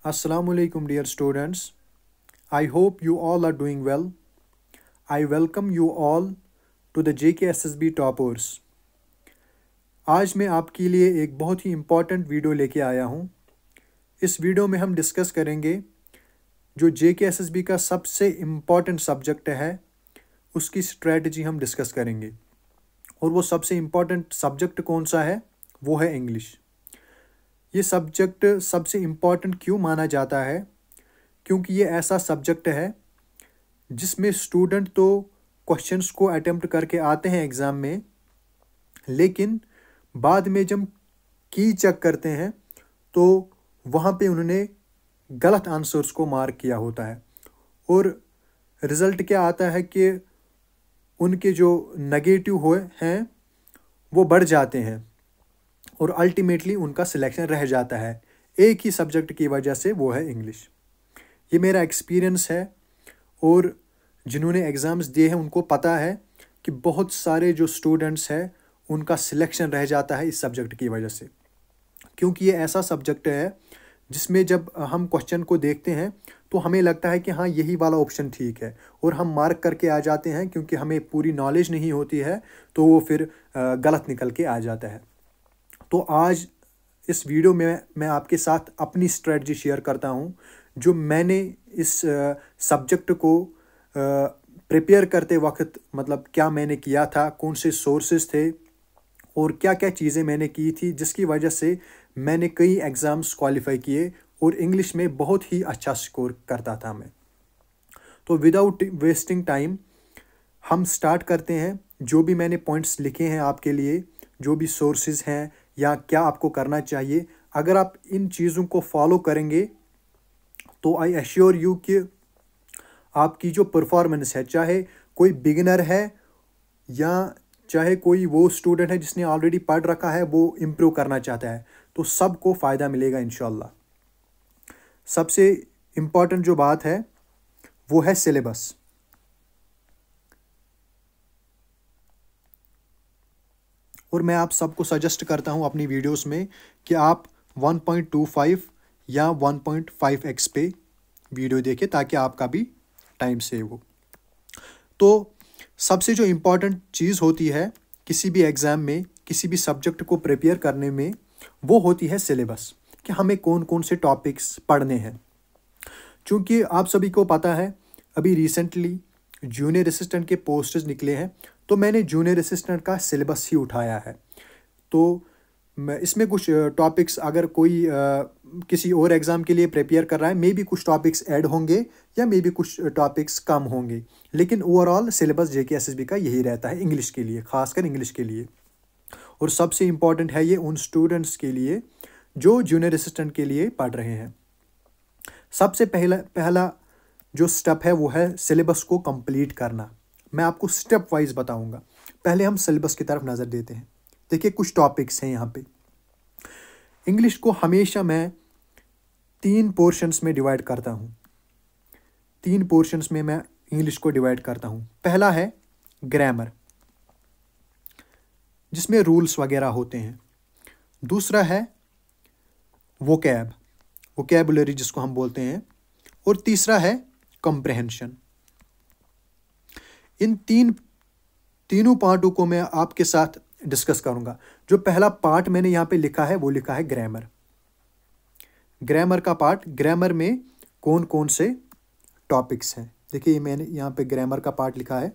Assalamu alaikum, dear students. I hope you all are doing well. I welcome you all to the JKSSB Toppers. आज मैं आपके लिए एक बहुत ही important video लेके आया हूँ। इस वीडियो में हम डिस्कस करेंगे जो JKSSB का सबसे इम्पॉर्टेंट सब्जेक्ट है उसकी स्ट्रेटजी हम डिस्कस करेंगे। और वो सबसे इम्पॉर्टेंट सब्जेक्ट कौन सा है? वो है इंग्लिश। ये सब्जेक्ट सबसे इम्पॉर्टेंट क्यों माना जाता है? क्योंकि ये ऐसा सब्जेक्ट है जिसमें स्टूडेंट तो क्वेश्चंस को अटेम्प्ट करके आते हैं एग्ज़ाम में, लेकिन बाद में जब की चेक करते हैं तो वहाँ पे उन्होंने गलत आंसर्स को मार्क किया होता है और रिज़ल्ट क्या आता है कि उनके जो नेगेटिव हुए हैं वो बढ़ जाते हैं और अल्टीमेटली उनका सिलेक्शन रह जाता है एक ही सब्जेक्ट की वजह से, वो है इंग्लिश। ये मेरा एक्सपीरियंस है और जिन्होंने एग्ज़ाम्स दिए हैं उनको पता है कि बहुत सारे जो स्टूडेंट्स हैं उनका सिलेक्शन रह जाता है इस सब्जेक्ट की वजह से। क्योंकि ये ऐसा सब्जेक्ट है जिसमें जब हम क्वेश्चन को देखते हैं तो हमें लगता है कि हाँ यही वाला ऑप्शन ठीक है और हम मार्क करके आ जाते हैं, क्योंकि हमें पूरी नॉलेज नहीं होती है तो वो फिर गलत निकल के आ जाता है। तो आज इस वीडियो में मैं आपके साथ अपनी स्ट्रेटजी शेयर करता हूँ जो मैंने इस सब्जेक्ट को प्रिपेयर करते वक्त, मतलब क्या मैंने किया था, कौन से सोर्सेज थे और क्या क्या चीज़ें मैंने की थी जिसकी वजह से मैंने कई एग्ज़ाम्स क्वालिफाई किए और इंग्लिश में बहुत ही अच्छा स्कोर करता था मैं। तो विदाउट वेस्टिंग टाइम हम स्टार्ट करते हैं। जो भी मैंने पॉइंट्स लिखे हैं आपके लिए, जो भी सोर्सेज हैं या क्या आपको करना चाहिए, अगर आप इन चीज़ों को फॉलो करेंगे तो आई एश्योर यू कि आपकी जो परफॉर्मेंस है, चाहे कोई बिगिनर है या चाहे कोई वो स्टूडेंट है जिसने ऑलरेडी पढ़ रखा है, वो इम्प्रूव करना चाहता है, तो सबको फ़ायदा मिलेगा इंशाल्लाह। सबसे इम्पॉर्टेंट जो बात है वो है सिलेबस। और मैं आप सबको सजेस्ट करता हूं अपनी वीडियोस में कि आप 1.25 या 1.5x पे वीडियो देखें ताकि आपका भी टाइम सेव हो। तो सबसे जो इम्पोर्टेंट चीज़ होती है किसी भी एग्ज़ाम में, किसी भी सब्जेक्ट को प्रिपेयर करने में, वो होती है सिलेबस, कि हमें कौन कौन से टॉपिक्स पढ़ने हैं। क्योंकि आप सभी को पता है अभी रिसेंटली जूनियर असिस्टेंट के पोस्ट्स निकले हैं, तो मैंने जूनियर असिस्टेंट का सिलेबस ही उठाया है। तो इसमें कुछ टॉपिक्स, अगर कोई किसी और एग्ज़ाम के लिए प्रिपेयर कर रहा है, मे बी कुछ टॉपिक्स ऐड होंगे या मे बी कुछ टॉपिक्स कम होंगे, लेकिन ओवरऑल सिलेबस JKSSB का यही रहता है इंग्लिश के लिए, ख़ासकर इंग्लिश के लिए। और सबसे इम्पॉर्टेंट है ये उन स्टूडेंट्स के लिए जो जूनियर असिस्टेंट के लिए पढ़ रहे हैं। सबसे पहला जो स्टेप है वो है सिलेबस को कंप्लीट करना। मैं आपको स्टेप वाइज बताऊंगा। पहले हम सिलेबस की तरफ नज़र देते हैं। देखिए कुछ टॉपिक्स हैं यहाँ पे। इंग्लिश को हमेशा मैं 3 पोर्शंस में डिवाइड करता हूँ। 3 पोर्शंस में मैं इंग्लिश को डिवाइड करता हूँ। पहला है ग्रामर, जिसमें रूल्स वगैरह होते हैं। दूसरा है वोकैबुलरी जिसको हम बोलते हैं। और तीसरा है कॉम्प्रहेंशन। इन तीनों पार्टों को मैं आपके साथ डिस्कस करूंगा। जो पहला पार्ट मैंने यहाँ पे लिखा है वो लिखा है ग्रामर। ग्रामर का पार्ट, ग्रामर में कौन कौन से टॉपिक्स हैं। देखिए मैंने यहाँ पे ग्रामर का पार्ट लिखा है।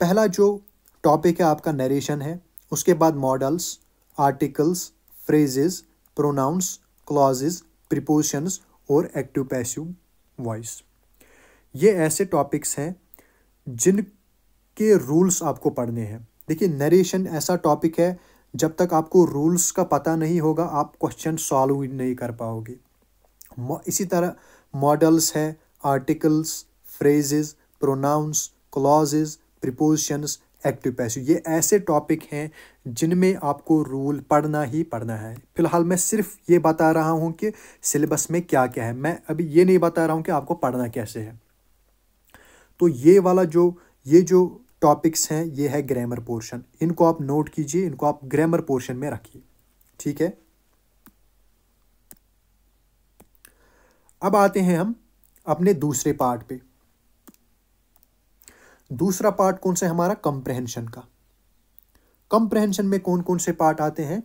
पहला जो टॉपिक है आपका नरेशन है, उसके बाद modals, articles, phrases, pronouns, clauses, prepositions और एक्टिव पैसिव वॉइस। ये ऐसे टॉपिक्स हैं जिनके रूल्स आपको पढ़ने हैं। देखिए नरेशन ऐसा टॉपिक है, जब तक आपको रूल्स का पता नहीं होगा आप क्वेश्चन सॉल्व नहीं कर पाओगे। इसी तरह मॉडल्स है, articles, phrases, pronouns, clauses, prepositions, active passive, ये ऐसे टॉपिक हैं जिनमें आपको रूल पढ़ना ही पढ़ना है। फिलहाल मैं सिर्फ ये बता रहा हूँ कि सिलेबस में क्या क्या है, मैं अभी ये नहीं बता रहा हूँ कि आपको पढ़ना कैसे है। तो ये जो टॉपिक्स हैं ये है ग्रामर पोर्शन। इनको आप नोट कीजिए, इनको आप ग्रामर पोर्शन में रखिए, ठीक है। अब आते हैं हम अपने दूसरे पार्ट पे। दूसरा पार्ट कौन सा है हमारा? कंप्रहेंशन का। कंप्रहेंशन में कौन कौन से पार्ट आते हैं?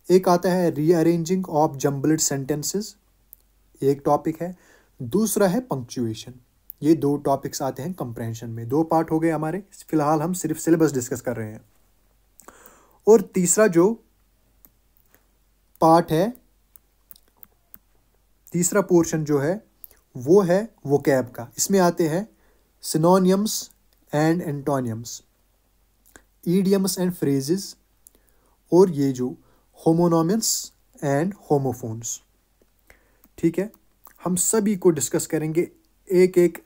एक आता है रीअरेंजिंग ऑफ जम्बल्ड सेंटेंसेस, एक टॉपिक है। दूसरा है पंक्चुएशन। ये दो टॉपिक्स आते हैं कंप्रहेंशन में। दो पार्ट हो गए हमारे, फिलहाल हम सिर्फ सिलेबस डिस्कस कर रहे हैं। और तीसरा जो पार्ट है, तीसरा पोर्शन जो है वो है वोकैब का। इसमें आते हैं synonyms and एंटोनियम्स, idioms and phrases, और ये जो होमोनोमियंस एंड होमोफोन्स। ठीक है, हम सभी को डिस्कस करेंगे, एक एक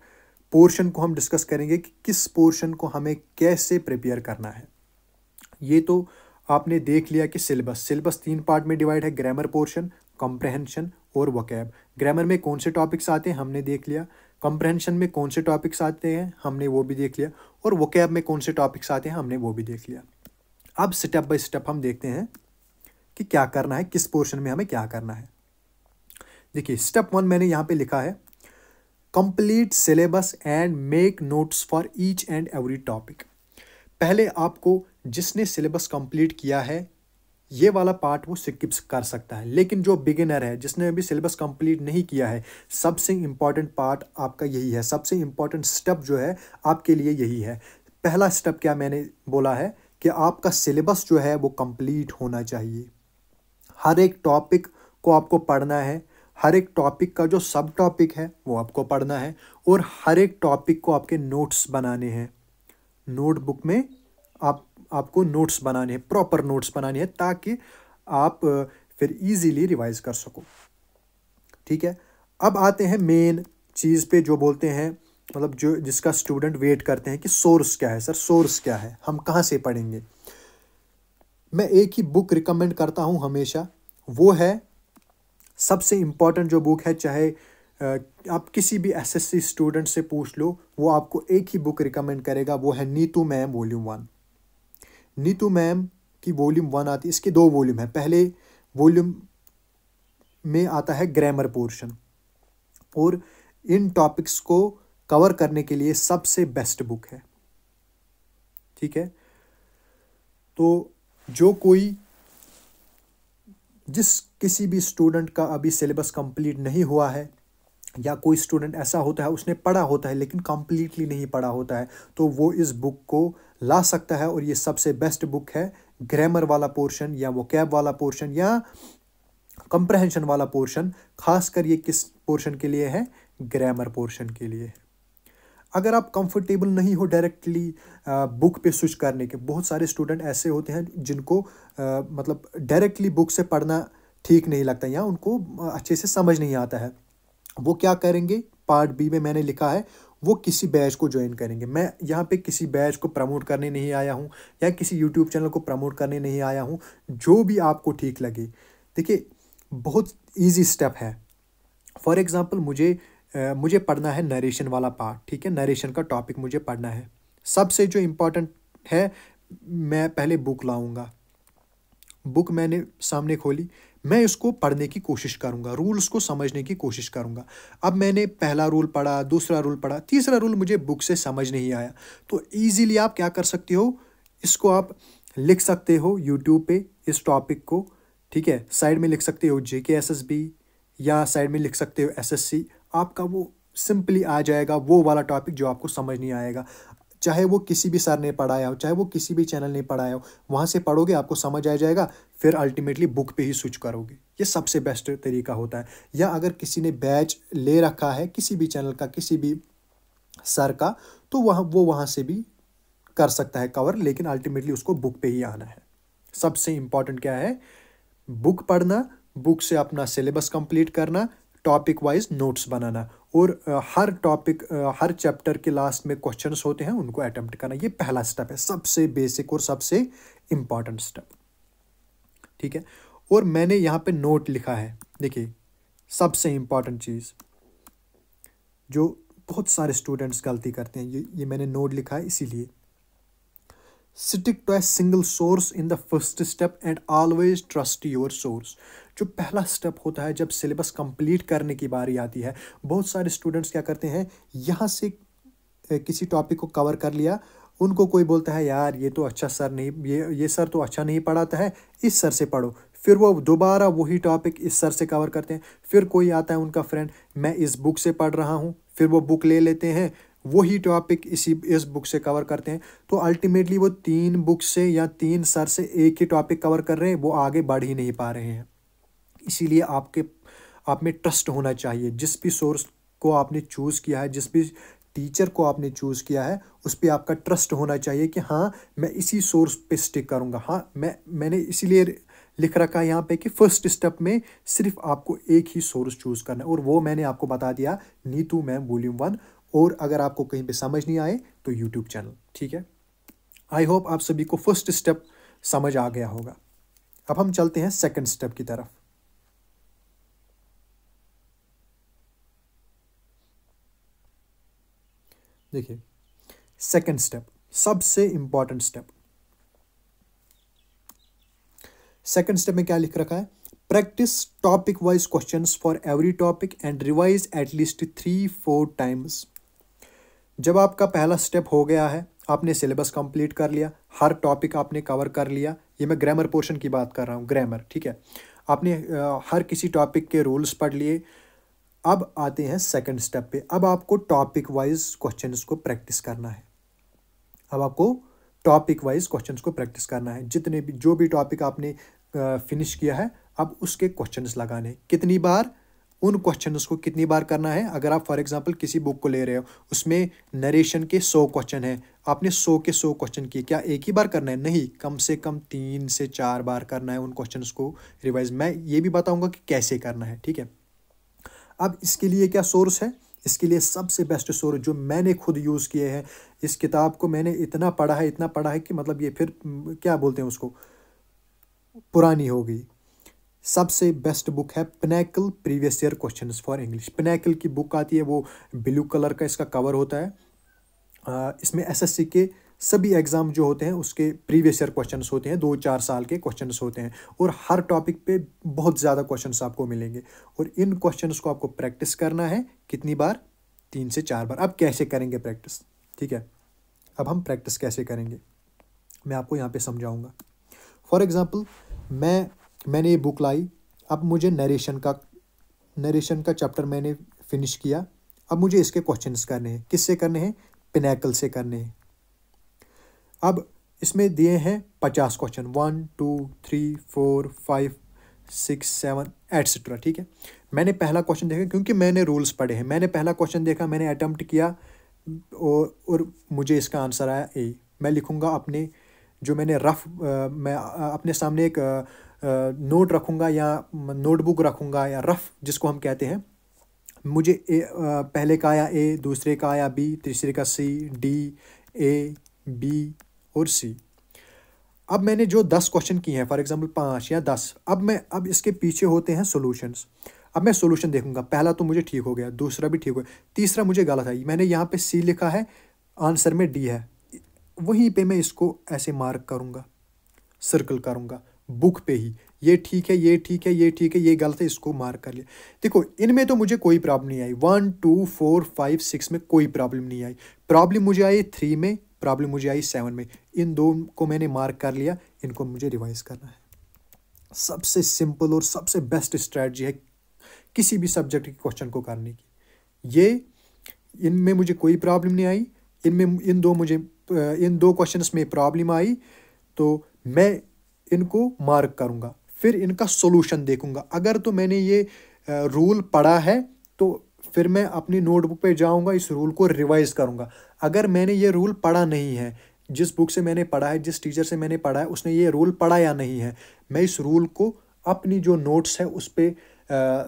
पोर्शन को हम डिस्कस करेंगे कि किस पोर्शन को हमें कैसे प्रिपेयर करना है। ये तो आपने देख लिया कि सिलेबस 3 पार्ट में डिवाइड है, ग्रामर पोर्शन, कॉम्प्रहेंशन और वोकैब। ग्रामर में कौन से टॉपिक्स आते हैं हमने देख लिया, कॉम्प्रहेंशन में कौन से टॉपिक्स आते हैं हमने वो भी देख लिया, और वोकैब में कौन से टॉपिक्स आते हैं हमने वो भी देख लिया। अब स्टेप बाय स्टेप हम देखते हैं कि क्या करना है, किस पोर्शन में हमें क्या करना है। देखिए, स्टेप 1 मैंने यहाँ पे लिखा है, complete syllabus and make notes for each and every topic. पहले आपको जिसने सिलेबस कंप्लीट किया है ये वाला पार्ट वो स्किप कर सकता है, लेकिन जो बिगिनर है जिसने अभी सिलेबस कंप्लीट नहीं किया है, सबसे इम्पॉर्टेंट पार्ट आपका यही है, सबसे इम्पॉर्टेंट स्टेप जो है आपके लिए यही है। पहला स्टेप क्या मैंने बोला है कि आपका सिलेबस जो है वो कंप्लीट होना चाहिए। हर एक टॉपिक को आपको पढ़ना है, हर एक टॉपिक का जो सब टॉपिक है वो आपको पढ़ना है, और हर एक टॉपिक को आपके नोट्स बनाने हैं। नोटबुक में आपको नोट्स बनाने हैं, प्रॉपर नोट्स बनाने हैं, ताकि आप फिर इजीली रिवाइज कर सको। ठीक है, अब आते हैं मेन चीज़ पे, जो बोलते हैं मतलब जो जिसका स्टूडेंट वेट करते हैं कि सोर्स क्या है। सर सोर्स क्या है, हम कहाँ से पढ़ेंगे? मैं एक ही बुक रिकमेंड करता हूँ हमेशा, वो है सबसे इम्पॉर्टेंट जो बुक है, चाहे आप किसी भी एसएससी स्टूडेंट से पूछ लो, वो आपको एक ही बुक रिकमेंड करेगा, वो है Neetu ma'am volume 1। Neetu ma'am की वॉल्यूम 1 आती है, इसके 2 वॉल्यूम है। पहले वॉल्यूम में आता है ग्रामर पोर्शन, और इन टॉपिक्स को कवर करने के लिए सबसे बेस्ट बुक है। ठीक है, तो जो कोई किसी भी स्टूडेंट का अभी सिलेबस कंप्लीट नहीं हुआ है, या कोई स्टूडेंट ऐसा होता है उसने पढ़ा होता है लेकिन कंप्लीटली नहीं पढ़ा होता है, तो वो इस बुक को ला सकता है, और ये सबसे बेस्ट बुक है। ग्रामर वाला पोर्शन या वोकैब वाला पोर्शन या कंप्रहेंशन वाला पोर्शन, खासकर ये किस पोर्शन के लिए है? ग्रामर पोर्शन के लिए। अगर आप कंफर्टेबल नहीं हो डायरेक्टली बुक पे स्विच करने के, बहुत सारे स्टूडेंट ऐसे होते हैं जिनको मतलब डायरेक्टली बुक से पढ़ना ठीक नहीं लगता, या उनको अच्छे से समझ नहीं आता है। वो क्या करेंगे? पार्ट बी में मैंने लिखा है, वो किसी बैच को ज्वाइन करेंगे। मैं यहाँ पे किसी बैच को प्रमोट करने नहीं आया हूँ, या किसी यूट्यूब चैनल को प्रमोट करने नहीं आया हूँ, जो भी आपको ठीक लगे। देखिए, बहुत ईजी स्टेप है। फॉर एग्ज़ाम्पल मुझे पढ़ना है नरेशन वाला पार्ट। ठीक है, नरेशन का टॉपिक मुझे पढ़ना है। सबसे जो इम्पोर्टेंट है, मैं पहले बुक लाऊंगा। बुक मैंने सामने खोली, मैं इसको पढ़ने की कोशिश करूंगा, रूल्स को समझने की कोशिश करूंगा। अब मैंने पहला रूल पढ़ा, दूसरा रूल पढ़ा, तीसरा रूल मुझे बुक से समझ नहीं आया, तो ईजीली आप क्या कर सकते हो, इसको आप लिख सकते हो यूट्यूब पे इस टॉपिक को। ठीक है, साइड में लिख सकते हो JKSSB, या साइड में लिख सकते हो SSC। आपका वो सिंपली आ जाएगा, वो वाला टॉपिक जो आपको समझ नहीं आएगा, चाहे वो किसी भी सर ने पढ़ाया हो, चाहे वो किसी भी चैनल ने पढ़ाया हो, वहाँ से पढ़ोगे, आपको समझ आ जाएगा, फिर अल्टीमेटली बुक पे ही स्विच करोगे। ये सबसे बेस्ट तरीका होता है। या अगर किसी ने बैच ले रखा है किसी भी चैनल का, किसी भी सर का, तो वहाँ से भी कर सकता है कवर, लेकिन अल्टीमेटली उसको बुक पे ही आना है। सबसे इम्पॉर्टेंट क्या है? बुक पढ़ना, बुक से अपना सिलेबस कंप्लीट करना, टॉपिक वाइज नोट्स बनाना, और हर टॉपिक हर चैप्टर के लास्ट में क्वेश्चंस होते हैं, उनको अटेम्प्ट करना। ये पहला स्टेप है, सबसे बेसिक और सबसे इम्पॉर्टेंट स्टेप। ठीक है, और मैंने यहाँ पे नोट लिखा है। देखिए, सबसे इम्पॉर्टेंट चीज़ जो बहुत सारे स्टूडेंट्स गलती करते हैं, ये मैंने नोट लिखा है इसीलिए। Stick to a single source in the first step and always trust your source. जो पहला स्टेप होता है जब सिलेबस कंप्लीट करने की बारी आती है, बहुत सारे स्टूडेंट्स क्या करते हैं, यहाँ से किसी टॉपिक को कवर कर लिया, उनको कोई बोलता है यार ये तो अच्छा सर नहीं, ये सर तो अच्छा नहीं पढ़ाता है, इस सर से पढ़ो। फिर वो दोबारा वही टॉपिक इस सर से कवर करते हैं। फिर कोई आता है उनका फ्रेंड, मैं इस बुक से पढ़ रहा हूँ, फिर वो बुक ले लेते हैं, वही टॉपिक इस बुक से कवर करते हैं। तो अल्टीमेटली वो 3 बुक से या 3 सर से एक ही टॉपिक कवर कर रहे हैं, वो आगे बढ़ ही नहीं पा रहे हैं। इसीलिए आप में ट्रस्ट होना चाहिए। जिस भी सोर्स को आपने चूज़ किया है, जिस भी टीचर को आपने चूज़ किया है, उस पर आपका ट्रस्ट होना चाहिए कि हाँ मैं इसी सोर्स पे स्टिक करूँगा। हाँ मैंने इसीलिए लिख रखा है यहाँ पे कि फर्स्ट स्टेप में सिर्फ आपको एक ही सोर्स चूज़ करना है, और वो मैंने आपको बता दिया, नीतू मैम वॉल्यूम 1। और अगर आपको कहीं पे समझ नहीं आए तो यूट्यूब चैनल, ठीक है। आई होप आप सभी को फर्स्ट स्टेप समझ आ गया होगा। अब हम चलते हैं सेकंड स्टेप की तरफ। देखिए सेकंड स्टेप, सबसे इंपॉर्टेंट स्टेप। सेकंड स्टेप में क्या लिख रखा है, practice topic wise questions for every topic and revise at least 3-4 times. जब आपका पहला स्टेप हो गया है, आपने सिलेबस कंप्लीट कर लिया, हर टॉपिक आपने कवर कर लिया, ये मैं ग्रामर पोर्शन की बात कर रहा हूँ, ग्रामर, ठीक है। आपने हर किसी टॉपिक के रूल्स पढ़ लिए। अब आते हैं सेकंड स्टेप पे। अब आपको टॉपिक वाइज क्वेश्चंस को प्रैक्टिस करना है। अब आपको टॉपिक वाइज क्वेश्चंस को प्रैक्टिस करना है। जितने भी जो भी टॉपिक आपने फिनिश किया है, अब उसके क्वेश्चंस लगाने। कितनी बार, उन क्वेश्चंस को कितनी बार करना है। अगर आप फॉर एग्जांपल किसी बुक को ले रहे हो, उसमें नरेशन के 100 क्वेश्चन है, आपने 100 के 100 क्वेश्चन किए, क्या एक ही बार करना है? नहीं, कम से कम 3 से 4 बार करना है उन क्वेश्चंस को रिवाइज। मैं ये भी बताऊंगा कि कैसे करना है, ठीक है। अब इसके लिए क्या सोर्स है, इसके लिए सबसे बेस्ट सोर्स जो मैंने खुद यूज़ किए हैं, इस किताब को मैंने इतना पढ़ा है कि मतलब ये फिर क्या बोलते हैं उसको, पुरानी हो गई। सबसे बेस्ट बुक है pinnacle previous year questions for English. Pinnacle की बुक आती है, वो ब्लू कलर का इसका कवर होता है। इसमें एसएससी के सभी एग्ज़ाम जो होते हैं उसके प्रीवियस ईयर क्वेश्चंस होते हैं, 2-4 साल के क्वेश्चंस होते हैं, और हर टॉपिक पे बहुत ज़्यादा क्वेश्चंस आपको मिलेंगे। और इन क्वेश्चंस को आपको प्रैक्टिस करना है कितनी बार, 3 से 4 बार। अब कैसे करेंगे प्रैक्टिस, ठीक है। अब हम प्रैक्टिस कैसे करेंगे मैं आपको यहाँ पे समझाऊंगा। फॉर एग्ज़ाम्पल मैंने ये बुक लाई, अब मुझे नरेशन का चैप्टर मैंने फिनिश किया। अब मुझे इसके क्वेश्चंस करने हैं। किससे करने हैं? पिनेकल से करने हैं। अब इसमें दिए हैं 50 क्वेश्चन, 1 2 3 4 5 6 7 एट्सेट्रा, ठीक है। मैंने पहला क्वेश्चन देखा, क्योंकि मैंने रूल्स पढ़े हैं। मैंने पहला क्वेश्चन देखा, मैंने अटेम्प्ट किया, और मुझे इसका आंसर आया ए। मैं लिखूँगा अपने जो मैंने मैं अपने सामने एक नोट रखूँगा या नोटबुक रखूँगा, या रफ जिसको हम कहते हैं। मुझे पहले का आया ए, दूसरे का आया बी, तीसरे का सी, डी, ए, बी और सी। अब मैंने जो 10 क्वेश्चन किए हैं, फॉर एग्जांपल 5 या 10, अब इसके पीछे होते हैं सॉल्यूशंस। अब मैं सॉल्यूशन देखूंगा, पहला तो मुझे ठीक हो गया, दूसरा भी ठीक हो गया, तीसरा मुझे गलत है। मैंने यहाँ पे सी लिखा है, आंसर में डी है, वहीं पे मैं इसको ऐसे मार्क करूँगा, सर्कल करूँगा बुक पे ही, ये ठीक है, ये ठीक है, ये ठीक है, ये गलत है, इसको मार्क कर लिया। देखो इनमें तो मुझे कोई प्रॉब्लम नहीं आई, 1 2 4 5 6 में कोई प्रॉब्लम नहीं आई। प्रॉब्लम मुझे आई 3 में, प्रॉब्लम मुझे आई 7 में। इन दो को मैंने मार्क कर लिया, इनको मुझे रिवाइज करना है। सबसे सिंपल और सबसे बेस्ट स्ट्रैटेजी है किसी भी सब्जेक्ट के क्वेश्चन को करने की। ये इनमें मुझे कोई प्रॉब्लम नहीं आई, इन दो क्वेश्चंस में प्रॉब्लम आई, तो मैं इनको मार्क करूंगा, फिर इनका सॉल्यूशन देखूंगा। अगर तो मैंने ये रूल पढ़ा है तो फिर मैं अपनी नोटबुक पे जाऊंगा, इस रूल को रिवाइज करूंगा। अगर मैंने ये रूल पढ़ा नहीं है, जिस बुक से मैंने पढ़ा है, जिस टीचर से मैंने पढ़ा है, उसने ये रूल पढ़ा या नहीं है, मैं इस रूल को अपनी जो नोट्स है उस पर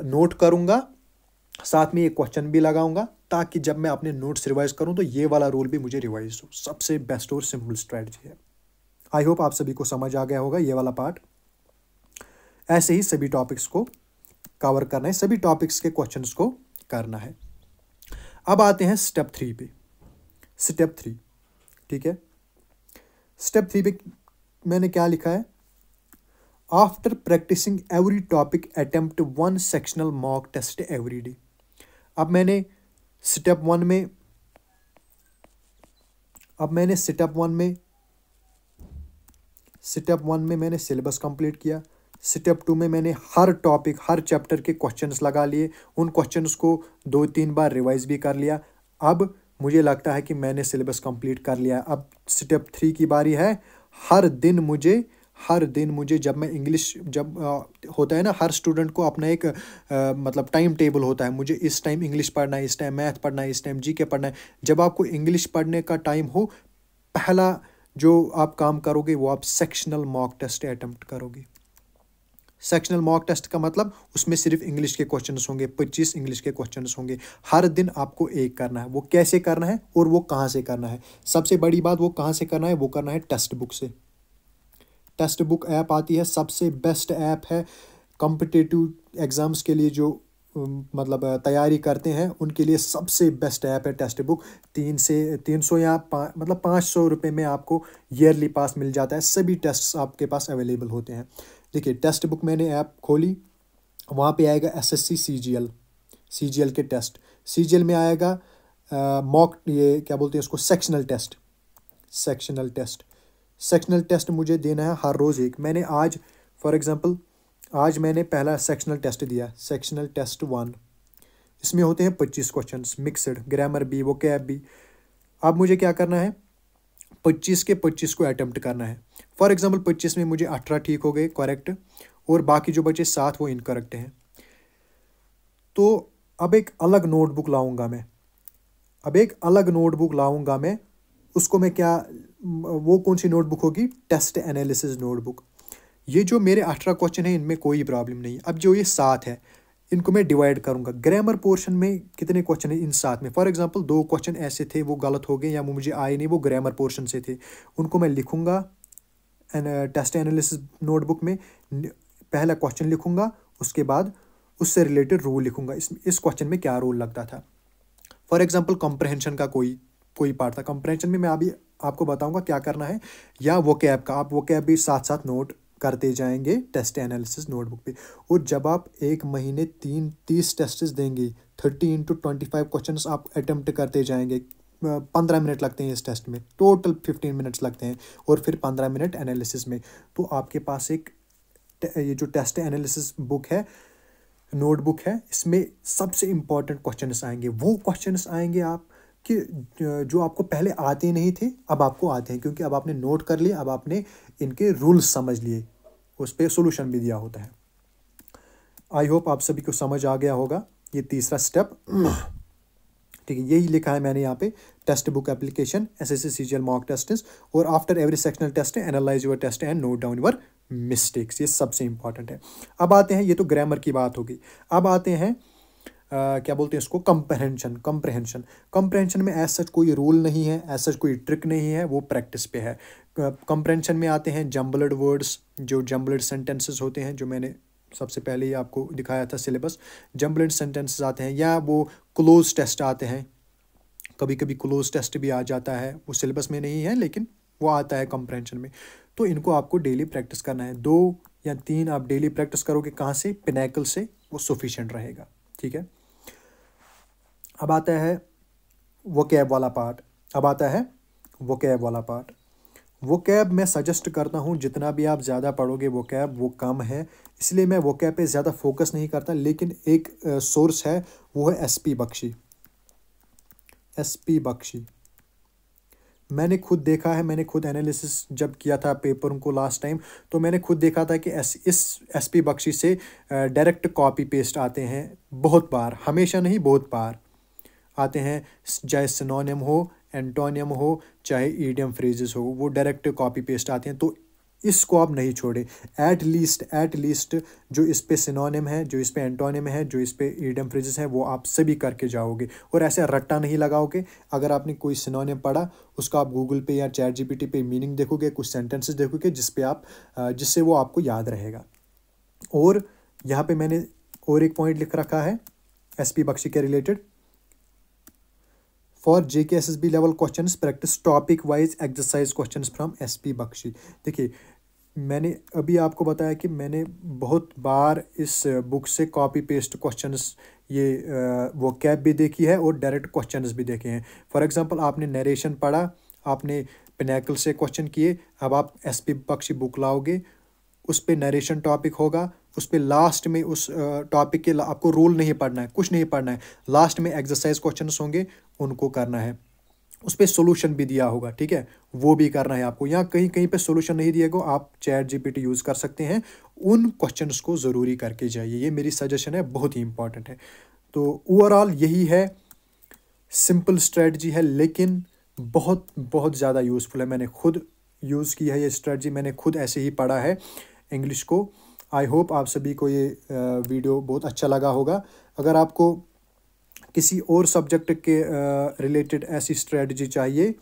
नोट करूंगा, साथ में ये क्वेश्चन भी लगाऊंगा, ताकि जब मैं अपने नोट्स रिवाइज करूं तो ये वाला रूल भी मुझे रिवाइज हो। सबसे बेस्ट और सिंपल स्ट्रैटेजी है। आई होप आप सभी को समझ आ गया होगा ये वाला पार्ट। ऐसे ही सभी टॉपिक्स को कवर करना है, सभी टॉपिक्स के क्वेश्चंस को करना है। अब आते हैं स्टेप 3 पे। स्टेप 3, ठीक है। स्टेप 3 पे मैंने क्या लिखा है, after practicing every topic attempt one sectional mock test every day. अब मैंने स्टेप वन में मैंने सिलेबस कंप्लीट किया। स्टेप टू में मैंने हर टॉपिक हर चैप्टर के क्वेश्चंस लगा लिए, उन क्वेश्चंस को 2-3 बार रिवाइज भी कर लिया। अब मुझे लगता है कि मैंने सिलेबस कंप्लीट कर लिया। अब स्टेप 3 की बारी है। हर दिन मुझे जब मैं इंग्लिश होता है ना, हर स्टूडेंट को अपना एक मतलब टाइम टेबल होता है। मुझे इस टाइम इंग्लिश पढ़ना है, इस टाइम मैथ पढ़ना है, इस टाइम जीके पढ़ना है। जब आपको इंग्लिश पढ़ने का टाइम हो, पहला जो आप काम करोगे वो आप सेक्शनल मॉक टेस्ट अटेम्प्ट करोगे। सेक्शनल मॉक टेस्ट का मतलब उसमें सिर्फ इंग्लिश के क्वेश्चंस होंगे, 25 इंग्लिश के क्वेश्चंस होंगे। हर दिन आपको एक करना है। वो कैसे करना है और वो कहाँ से करना है? सबसे बड़ी बात, वो कहाँ से करना है? वो करना है टेक्स्ट बुक से। टेक्स्ट बुक ऐप आती है, सबसे बेस्ट ऐप है कॉम्पिटिटिव एग्ज़ाम्स के लिए। जो मतलब तैयारी करते हैं उनके लिए सबसे बेस्ट ऐप है टेक्स्ट बुक। 300 या 500 रुपये में आपको ईयरली पास मिल जाता है। सभी टेस्ट्स आपके पास अवेलेबल होते हैं। देखिए, टेक्स्ट बुक मैंने ऐप खोली, वहाँ पे आएगा SSC CGL के टेस्ट। CGL में आएगा मॉक, ये क्या बोलते हैं उसको, सेक्शनल टेस्ट मुझे देना है हर रोज़ एक। मैंने आज फॉर एग्ज़ाम्पल मैंने पहला सेक्शनल टेस्ट दिया, सेक्शनल टेस्ट 1। इसमें होते हैं 25 क्वेश्चंस, मिक्सड, ग्रामर भी, वोकैब भी। अब मुझे क्या करना है? 25 के 25 को अटेम्प्ट करना है। फॉर एग्ज़ाम्पल 25 में मुझे 18 ठीक हो गए करेक्ट, और बाकी जो बचे 7 वो इनकरेक्ट हैं। तो अब एक अलग नोटबुक लाऊंगा मैं। उसको मैं क्या, वो कौन सी नोटबुक होगी? Test analysis notebook. ये जो मेरे 18 क्वेश्चन हैं इनमें कोई प्रॉब्लम नहीं। अब जो ये 7 है इनको मैं डिवाइड करूंगा। ग्रामर पोर्शन में कितने क्वेश्चन हैं इन 7 में? फॉर एग्जांपल 2 क्वेश्चन ऐसे थे वो गलत हो गए या वो मुझे आए नहीं, वो ग्रामर पोर्शन से थे। उनको मैं लिखूंगा टेस्ट एनालिसिस नोटबुक में। पहला क्वेश्चन लिखूंगा, उसके बाद उससे रिलेटेड रूल लिखूंगा, इस क्वेश्चन में क्या रूल लगता था। फॉर एग्जाम्पल कॉम्प्रहेंशन का कोई पार्ट था। कॉम्प्रहेंशन में मैं अभी आपको बताऊंगा क्या करना है, या वोकैब का। आप वोकैब भी साथ साथ नोट करते जाएंगे टेस्ट एनालिसिस नोटबुक पे। और जब आप एक महीने 30 टेस्ट्स देंगे, 30 × 25 क्वेश्चंस आप अटेम्प्ट करते जाएंगे। 15 मिनट लगते हैं इस टेस्ट में, टोटल 15 मिनट्स लगते हैं, और फिर 15 मिनट एनालिसिस में। तो आपके पास एक ये जो टेस्ट एनालिसिस बुक है, नोटबुक है, इसमें सबसे इम्पॉर्टेंट क्वेश्चंस आएंगे। वो क्वेश्चंस आएंगे आप कि जो आपको पहले आते नहीं थे, अब आपको आते हैं, क्योंकि अब आपने नोट कर लिया, अब आपने इनके रूल्स समझ लिए, उस पर सोल्यूशन भी दिया होता है। आई होप आप सभी को समझ आ गया होगा ये तीसरा स्टेप। ठीक है, यही लिखा है मैंने यहाँ पे, textbook application SSC CGL mock test, और after every sectional test analyse your test and note down your mistakes. ये सबसे इंपॉर्टेंट है। अब आते हैं, ये तो ग्रामर की बात होगी। अब आते हैं क्या बोलते हैं इसको, कंप्रहेंशन में एज सच कोई रूल नहीं है, एज सच कोई ट्रिक नहीं है, वो प्रैक्टिस पे है। कंप्रहेंशन में आते हैं जम्बल्ड वर्ड्स, जो जम्बल्ड सेंटेंसेस होते हैं, जो मैंने सबसे पहले ही आपको दिखाया था सिलेबस। जम्बल्ड सेंटेंसेस आते हैं, या वो क्लोज टेस्ट आते हैं। कभी कभी क्लोज टेस्ट भी आ जाता है, वो सिलेबस में नहीं है लेकिन वो आता है कंप्रहेंशन में। तो इनको आपको डेली प्रैक्टिस करना है। 2 या 3 आप डेली प्रैक्टिस करोगे, कहाँ से? पिनैकल से, वो सफिशिएंट रहेगा। ठीक है, अब आता है वोकैब वाला पार्ट। वोकैब मैं सजेस्ट करता हूँ, जितना भी आप ज़्यादा पढ़ोगे वोकैब वो कम है, इसलिए मैं वोकैब पे ज़्यादा फोकस नहीं करता। लेकिन एक सोर्स है, वो है SP बख्शी। मैंने खुद देखा है, मैंने खुद एनालिसिस जब किया था पेपर को लास्ट टाइम, तो मैंने खुद देखा था कि इस SP बख्शी से डायरेक्ट कॉपी पेस्ट आते हैं बहुत बार, हमेशा नहीं, बहुत बार आते हैं। चाहे सिनोनिम हो, एंटोनियम हो, चाहे ईडियम फ्रेजेस हो, वो डायरेक्ट कॉपी पेस्ट आते हैं। तो इसको आप नहीं छोड़े। एट लीस्ट जो इस पे सिनोनिम है, जो इस पे एंटोनिम है, जो इस पे ईडियम फ्रेजेस हैं, वो आप सभी करके जाओगे, और ऐसे रट्टा नहीं लगाओगे। अगर आपने कोई सिनोनिम पढ़ा, उसका आप गूगल पे या ChatGPT पे मीनिंग देखोगे, कुछ सेंटेंसेस देखोगे जिससे वो आपको याद रहेगा। और यहाँ पे मैंने और एक पॉइंट लिख रखा है SP बख्शी के related. For JK SSB level questions practice topic wise exercise questions from SP Bakshi. देखिए, मैंने अभी आपको बताया कि मैंने बहुत बार इस बुक से कॉपी पेस्ट क्वेश्चंस ये वो कैप भी देखी है और डायरेक्ट क्वेश्चंस भी देखे हैं। फॉर एग्जांपल आपने नरेशन पढ़ा, आपने पिनैकल से क्वेश्चन किए, अब आप एसपी बख्शी बुक लाओगे, उस पे नरेशन टॉपिक होगा, उस पे लास्ट में उस टॉपिक के आपको रूल नहीं पढ़ना है, कुछ नहीं पढ़ना है, लास्ट में एक्सरसाइज क्वेश्चंस होंगे, उनको करना है। उस पर सोल्यूशन भी दिया होगा, ठीक है, वो भी करना है आपको। या कहीं कहीं पे सोल्यूशन नहीं दिएगा, आप चैट जीपीटी यूज़ कर सकते हैं, उन क्वेश्चंस को ज़रूरी करके जाइए। ये मेरी सजेशन है, बहुत ही इंपॉर्टेंट है। तो ओवरऑल यही है, सिंपल स्ट्रेटजी है लेकिन बहुत बहुत ज़्यादा यूज़फुल है। मैंने खुद यूज़ की है ये स्ट्रेटजी, मैंने खुद ऐसे ही पढ़ा है इंग्लिश को। आई होप आप सभी को ये वीडियो बहुत अच्छा लगा होगा। अगर आपको किसी और सब्जेक्ट के रिलेटेड ऐसी स्ट्रेटजी चाहिए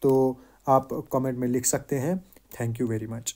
तो आप कमेंट में लिख सकते हैं। Thank you very much.